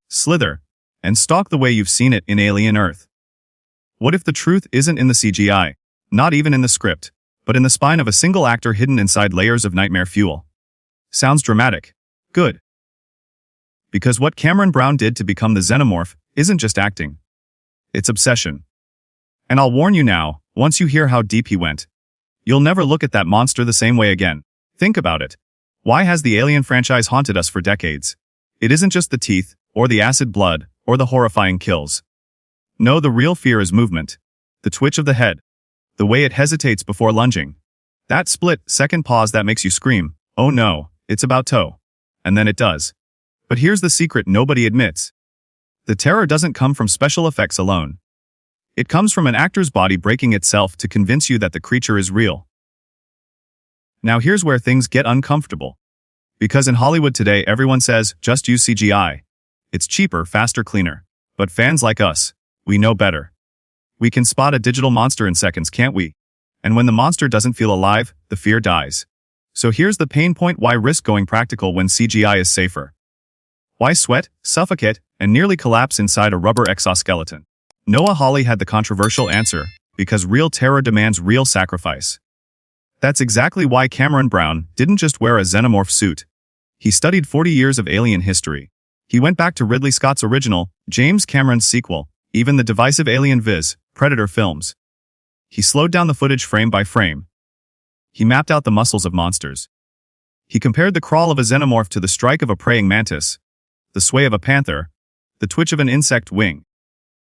slither, and stalk the way you've seen it in Alien Earth. What if the truth isn't in the CGI, not even in the script, but in the spine of a single actor hidden inside layers of nightmare fuel? Sounds dramatic. Good. Because what Cameron Brown did to become the Xenomorph isn't just acting. It's obsession. And I'll warn you now, once you hear how deep he went, you'll never look at that monster the same way again. Think about it. Why has the Alien franchise haunted us for decades? It isn't just the teeth, or the acid blood, or the horrifying kills. No, the real fear is movement. The twitch of the head. The way it hesitates before lunging. That split-second pause that makes you scream, "Oh no, it's about to." And then it does. But here's the secret nobody admits. The terror doesn't come from special effects alone. It comes from an actor's body breaking itself to convince you that the creature is real. Now here's where things get uncomfortable. Because in Hollywood today everyone says, just use CGI. It's cheaper, faster, cleaner. But fans like us, we know better. We can spot a digital monster in seconds, can't we? And when the monster doesn't feel alive, the fear dies. So here's the pain point: why risk going practical when CGI is safer? Why sweat, suffocate, and nearly collapse inside a rubber exoskeleton? Noah Hawley had the controversial answer: because real terror demands real sacrifice. That's exactly why Cameron Brown didn't just wear a Xenomorph suit. He studied 40 years of alien history. He went back to Ridley Scott's original, James Cameron's sequel, even the divisive Alien vs. Predator films. He slowed down the footage frame by frame. He mapped out the muscles of monsters. He compared the crawl of a xenomorph to the strike of a praying mantis, the sway of a panther, the twitch of an insect wing.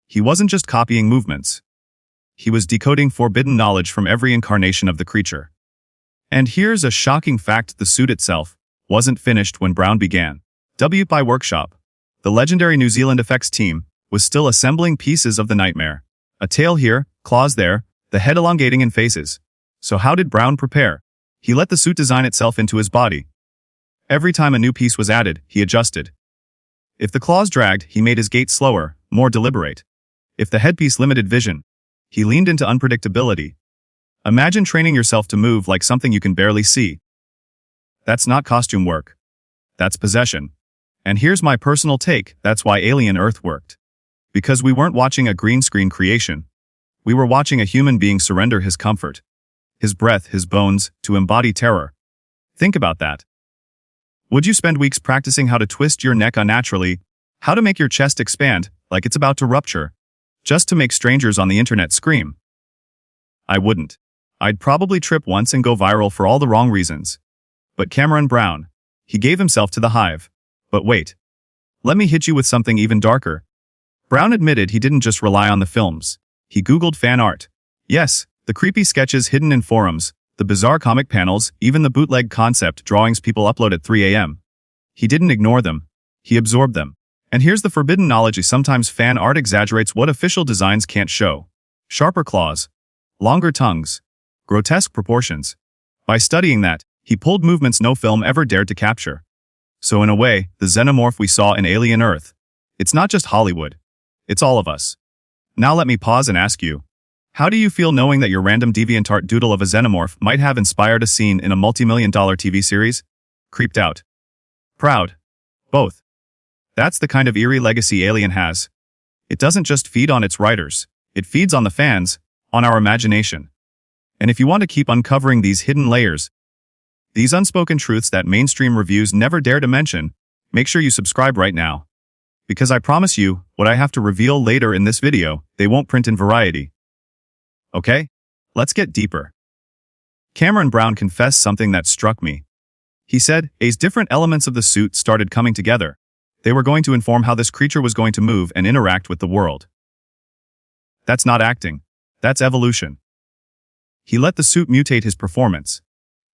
He wasn't just copying movements. He was decoding forbidden knowledge from every incarnation of the creature. And here's a shocking fact: the suit itself wasn't finished when Brown began. Wētā Workshop, the legendary New Zealand effects team, was still assembling pieces of the nightmare. A tail here, claws there, the head elongating in phases. So how did Brown prepare? He let the suit design itself into his body. Every time a new piece was added, he adjusted. If the claws dragged, he made his gait slower, more deliberate. If the headpiece limited vision, he leaned into unpredictability. Imagine training yourself to move like something you can barely see. That's not costume work. That's possession. And here's my personal take: that's why Alien Earth worked. Because we weren't watching a green screen creation. We were watching a human being surrender his comfort, his breath, his bones, to embody terror. Think about that. Would you spend weeks practicing how to twist your neck unnaturally, how to make your chest expand like it's about to rupture, just to make strangers on the internet scream? I wouldn't. I'd probably trip once and go viral for all the wrong reasons. But Cameron Brown, he gave himself to the hive. But wait. Let me hit you with something even darker. Brown admitted he didn't just rely on the films. He Googled fan art. Yes, the creepy sketches hidden in forums, the bizarre comic panels, even the bootleg concept drawings people upload at 3 a.m. He didn't ignore them. He absorbed them. And here's the forbidden knowledge: sometimes fan art exaggerates what official designs can't show. Sharper claws, longer tongues, grotesque proportions. By studying that, he pulled movements no film ever dared to capture. So in a way, the Xenomorph we saw in Alien Earth, it's not just Hollywood. It's all of us. Now let me pause and ask you, how do you feel knowing that your random DeviantArt doodle of a Xenomorph might have inspired a scene in a multi-million-dollar TV series? Creeped out? Proud? Both. That's the kind of eerie legacy Alien has. It doesn't just feed on its writers, it feeds on the fans, on our imagination. And if you want to keep uncovering these hidden layers, these unspoken truths that mainstream reviews never dare to mention, make sure you subscribe right now. Because I promise you, what I have to reveal later in this video, they won't print in Variety. Okay? Let's get deeper. Cameron Brown confessed something that struck me. He said, as different elements of the suit started coming together, they were going to inform how this creature was going to move and interact with the world. That's not acting. That's evolution. He let the suit mutate his performance.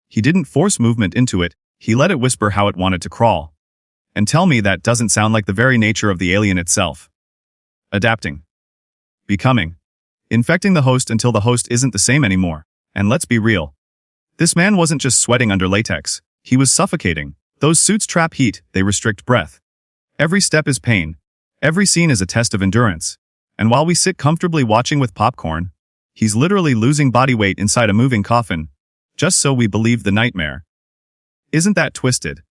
He didn't force movement into it, he let it whisper how it wanted to crawl. And tell me that doesn't sound like the very nature of the alien itself. Adapting. Becoming. Infecting the host until the host isn't the same anymore. And let's be real. This man wasn't just sweating under latex, he was suffocating. Those suits trap heat, they restrict breath. Every step is pain. Every scene is a test of endurance. And while we sit comfortably watching with popcorn, he's literally losing body weight inside a moving coffin, just so we believe the nightmare. Isn't that twisted?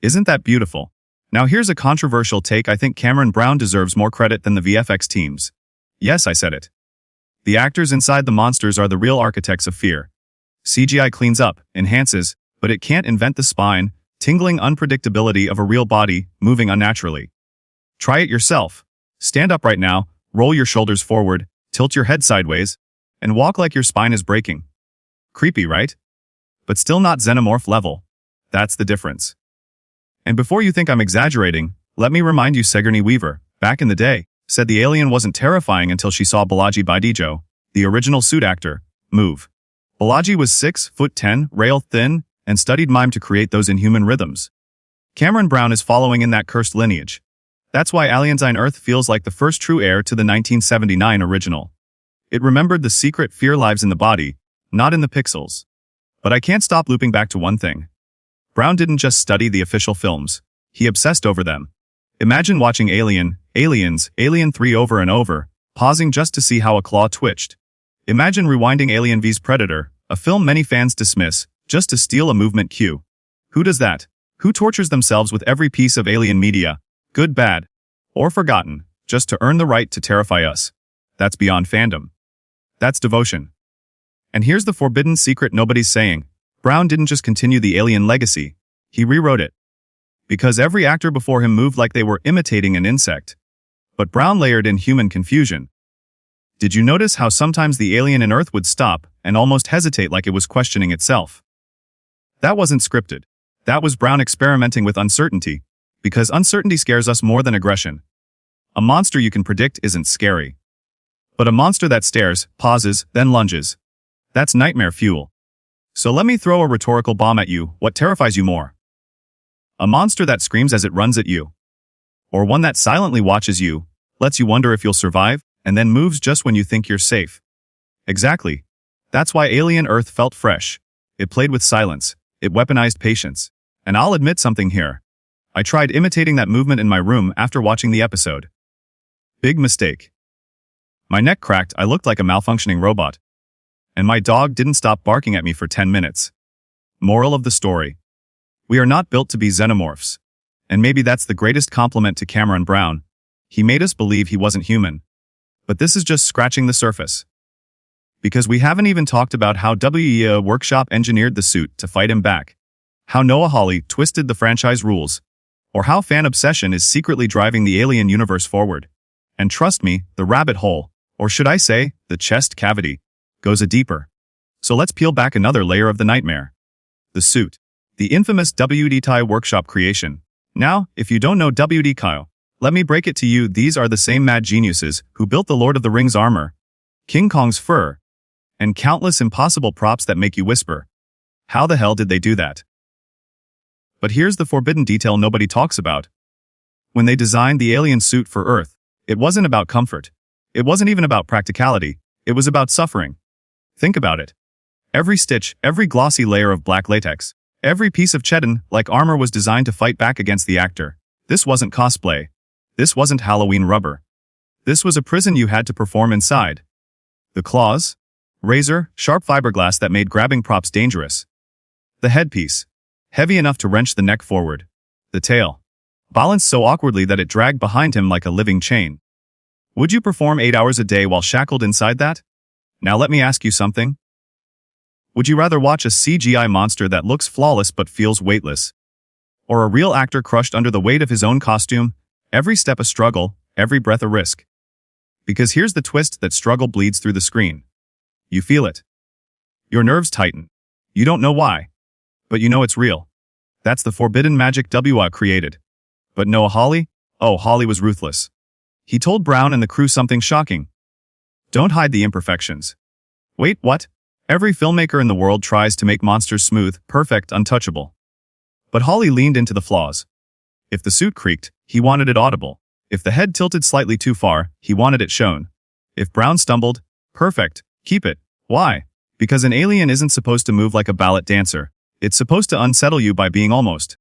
Isn't that beautiful? Now here's a controversial take. I think Cameron Brown deserves more credit than the VFX teams. Yes, I said it. The actors inside the monsters are the real architects of fear. CGI cleans up, enhances, but it can't invent the spine, tingling unpredictability of a real body moving unnaturally. Try it yourself. Stand up right now, roll your shoulders forward, tilt your head sideways, and walk like your spine is breaking. Creepy, right? But still not Xenomorph level. That's the difference. And before you think I'm exaggerating, let me remind you Sigourney Weaver, back in the day, said the alien wasn't terrifying until she saw Balaji Baidijo, the original suit actor, move. Balaji was 6'10", rail thin, and studied mime to create those inhuman rhythms. Cameron Brown is following in that cursed lineage. That's why Aliens on Earth feels like the first true heir to the 1979 original. It remembered the secret fear lives in the body, not in the pixels. But I can't stop looping back to one thing. Brown didn't just study the official films. He obsessed over them. Imagine watching Aliens, Alien 3 over and over, pausing just to see how a claw twitched. Imagine rewinding Alien vs Predator, a film many fans dismiss, just to steal a movement cue. Who does that? Who tortures themselves with every piece of alien media, good, bad, or forgotten, just to earn the right to terrify us? That's beyond fandom. That's devotion. And here's the forbidden secret nobody's saying. Brown didn't just continue the Alien legacy, he rewrote it. Because every actor before him moved like they were imitating an insect. But Brown layered in human confusion. Did you notice how sometimes the alien in Earth would stop and almost hesitate like it was questioning itself? That wasn't scripted. That was Brown experimenting with uncertainty, because uncertainty scares us more than aggression. A monster you can predict isn't scary. But a monster that stares, pauses, then lunges. That's nightmare fuel. So let me throw a rhetorical bomb at you. What terrifies you more? A monster that screams as it runs at you? Or one that silently watches you, lets you wonder if you'll survive, and then moves just when you think you're safe? Exactly. That's why Alien Earth felt fresh. It played with silence. It weaponized patience. And I'll admit something here. I tried imitating that movement in my room after watching the episode. Big mistake. My neck cracked, I looked like a malfunctioning robot. And my dog didn't stop barking at me for 10 minutes. Moral of the story. We are not built to be xenomorphs. And maybe that's the greatest compliment to Cameron Brown. He made us believe he wasn't human. But this is just scratching the surface. Because we haven't even talked about how Wētā Workshop engineered the suit to fight him back. How Noah Hawley twisted the franchise rules. Or how fan obsession is secretly driving the alien universe forward. And trust me, the rabbit hole, or should I say, the chest cavity, goes a deeper. So let's peel back another layer of the nightmare. The suit. The infamous Wētā Workshop creation. Now, if you don't know Wētā, let me break it to you. These are the same mad geniuses who built the Lord of the Rings armor, King Kong's fur, and countless impossible props that make you whisper. How the hell did they do that? But here's the forbidden detail nobody talks about. When they designed the alien suit for Earth, it wasn't about comfort. It wasn't even about practicality. It was about suffering. Think about it. Every stitch, every glossy layer of black latex, every piece of chitin-like armor was designed to fight back against the actor. This wasn't cosplay. This wasn't Halloween rubber. This was a prison you had to perform inside. The claws? Razor, sharp fiberglass that made grabbing props dangerous. The headpiece. Heavy enough to wrench the neck forward. The tail. Balanced so awkwardly that it dragged behind him like a living chain. Would you perform 8 hours a day while shackled inside that? Now let me ask you something. Would you rather watch a CGI monster that looks flawless but feels weightless? Or a real actor crushed under the weight of his own costume, every step a struggle, every breath a risk? Because here's the twist: that struggle bleeds through the screen. You feel it. Your nerves tighten. You don't know why. But you know it's real. That's the forbidden magic Wētā created. But Noah Hawley? Oh, Hawley was ruthless. He told Brown and the crew something shocking. Don't hide the imperfections. Wait, what? Every filmmaker in the world tries to make monsters smooth, perfect, untouchable. But Hawley leaned into the flaws. If the suit creaked, he wanted it audible. If the head tilted slightly too far, he wanted it shown. If Brown stumbled, perfect, keep it. Why? Because an alien isn't supposed to move like a ballet dancer. It's supposed to unsettle you by being almost